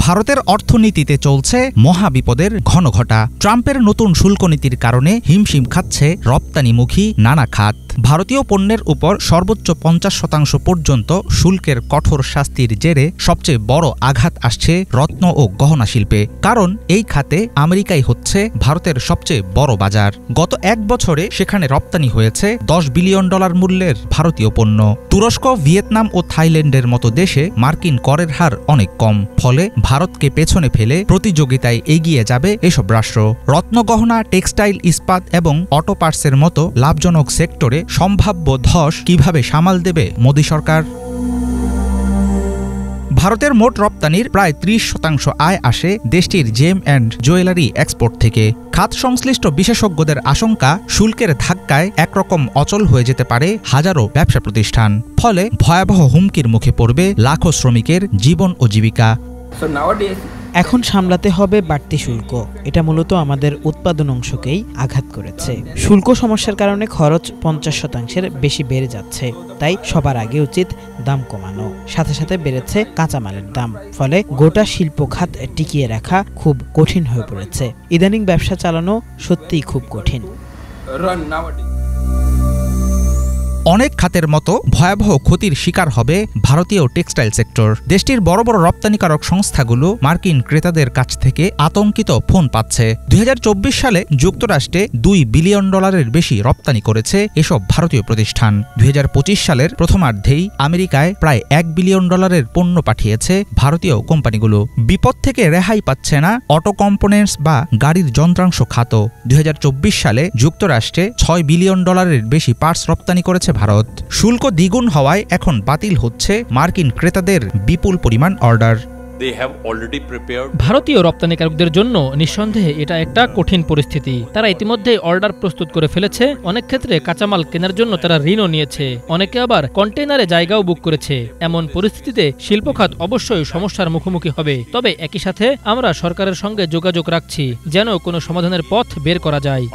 ভারতের অর্থনীতিতে চলছে মহাবিপদের ঘনঘটা। ট্রাম্পের নতুন শুল্ক নীতির কারণে হিমশিম খাচ্ছে রপ্তানিমুখী নানা খাত। ভারতীয় পণ্যের উপর সর্বোচ্চ 50% পর্যন্ত শুল্কের কঠোর শাস্তির জেরে সবচেয়ে বড় আঘাত আসছে রত্ন ও গহনা শিল্পে। কারণ এই খাতে আমেরিকাই হচ্ছে ভারতের সবচেয়ে বড় বাজার। গত এক বছরে সেখানে রপ্তানি হয়েছে $10 বিলিয়ন মূল্যের ভারতীয় পণ্য। তুরস্ক, ভিয়েতনাম ও থাইল্যান্ডের মতো দেশে মার্কিন করের হার অনেক কম। ফলে ভারতকে পেছনে ফেলে প্রতিযোগিতায় এগিয়ে যাবে এসব রাষ্ট্র। রত্নগহনা, টেক্সটাইল, ইস্পাত এবং অটো পার্টসের মতো লাভজনক সেক্টরে সম্ভাব্য ধস কিভাবে সামাল দেবে মোদি সরকার? ভারতের মোট রপ্তানির প্রায় 30% আয় আসে দেশটির জেম অ্যান্ড জুয়েলারি এক্সপোর্ট থেকে। খাত সংশ্লিষ্ট বিশেষজ্ঞদের আশঙ্কা, শুল্কের ধাক্কায় একরকম অচল হয়ে যেতে পারে হাজারো ব্যবসা প্রতিষ্ঠান। ফলে ভয়াবহ হুমকির মুখে পড়বে লাখো শ্রমিকের জীবন ও জীবিকা। এখন সামলাতে হবে বাড়তি শুল্ক। এটা মূলত আমাদের উৎপাদন অংশকেই আঘাত করেছে। শুল্ক সমস্যার কারণে খরচ 50%-এর বেশি বেড়ে যাচ্ছে। তাই সবার আগে উচিত দাম কমানো। সাথে সাথে বেড়েছে কাঁচামালের দাম। ফলে গোটা শিল্প খাত টিকিয়ে রাখা খুব কঠিন হয়ে পড়েছে। ইদানিং ব্যবসা চালানো সত্যিই খুব কঠিন। অনেক খাতের মতো ভয়াবহ ক্ষতির শিকার হবে ভারতীয় টেক্সটাইল সেক্টর। দেশটির বড় বড় রপ্তানিকারক সংস্থাগুলো মার্কিন ক্রেতাদের কাছ থেকে আতঙ্কিত ফোন পাচ্ছে। 2024 সালে যুক্তরাষ্ট্রে $2 বিলিয়ন বেশি রপ্তানি করেছে এসব ভারতীয় প্রতিষ্ঠান। 2025 সালের প্রথমার্ধেই আমেরিকায় প্রায় $1 বিলিয়ন পণ্য পাঠিয়েছে ভারতীয় কোম্পানিগুলো। বিপদ থেকে রেহাই পাচ্ছে না অটো কম্পোনেন্টস বা গাড়ির যন্ত্রাংশ খাত। 2024 সালে যুক্তরাষ্ট্রে $6 বিলিয়ন বেশি পার্টস রপ্তানি করেছে ভারত। শুল্ক দ্বিগুণ হওয়ায় এখন বাতিল হচ্ছে মার্কিন ক্রেতাদের বিপুল পরিমাণ অর্ডার। ভারতীয় রপ্তানিকারকদের জন্য নিঃসন্দেহে এটা একটা কঠিন পরিস্থিতি। তারা ইতিমধ্যে অর্ডার প্রস্তুত করে ফেলেছে। অনেক ক্ষেত্রে কাঁচামাল কেনার জন্য তারা ঋণও নিয়েছে। অনেকে আবার কন্টেইনারে জায়গাও বুক করেছে। এমন পরিস্থিতিতে শিল্পখাত অবশ্যই সমস্যার মুখোমুখি হবে। তবে একই সাথে আমরা সরকারের সঙ্গে যোগাযোগ রাখছি যেন কোনো সমাধানের পথ বের করা যায়।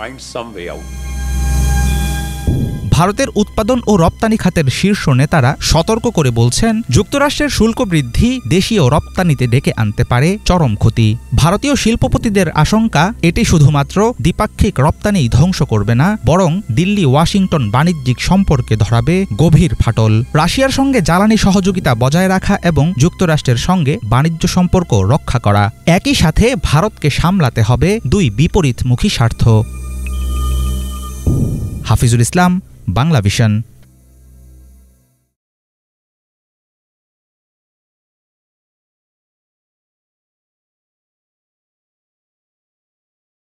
ভারতের উৎপাদন ও রপ্তানি খাতের শীর্ষ নেতারা সতর্ক করে বলছেন, যুক্তরাষ্ট্রের শুল্ক বৃদ্ধি দেশীয় রপ্তানিতে ডেকে আনতে পারে চরম ক্ষতি। ভারতীয় শিল্পপতিদের আশঙ্কা, এটি শুধুমাত্র দ্বিপাক্ষিক রপ্তানি ধ্বংস করবে না, বরং দিল্লি ওয়াশিংটন বাণিজ্যিক সম্পর্কে ধরাবে গভীর ফাটল। রাশিয়ার সঙ্গে জ্বালানি সহযোগিতা বজায় রাখা এবং যুক্তরাষ্ট্রের সঙ্গে বাণিজ্য সম্পর্ক রক্ষা করা, একই সাথে ভারতকে সামলাতে হবে দুই বিপরীতমুখী স্বার্থ। হাফিজুল ইসলাম, বাংলা ভিশন।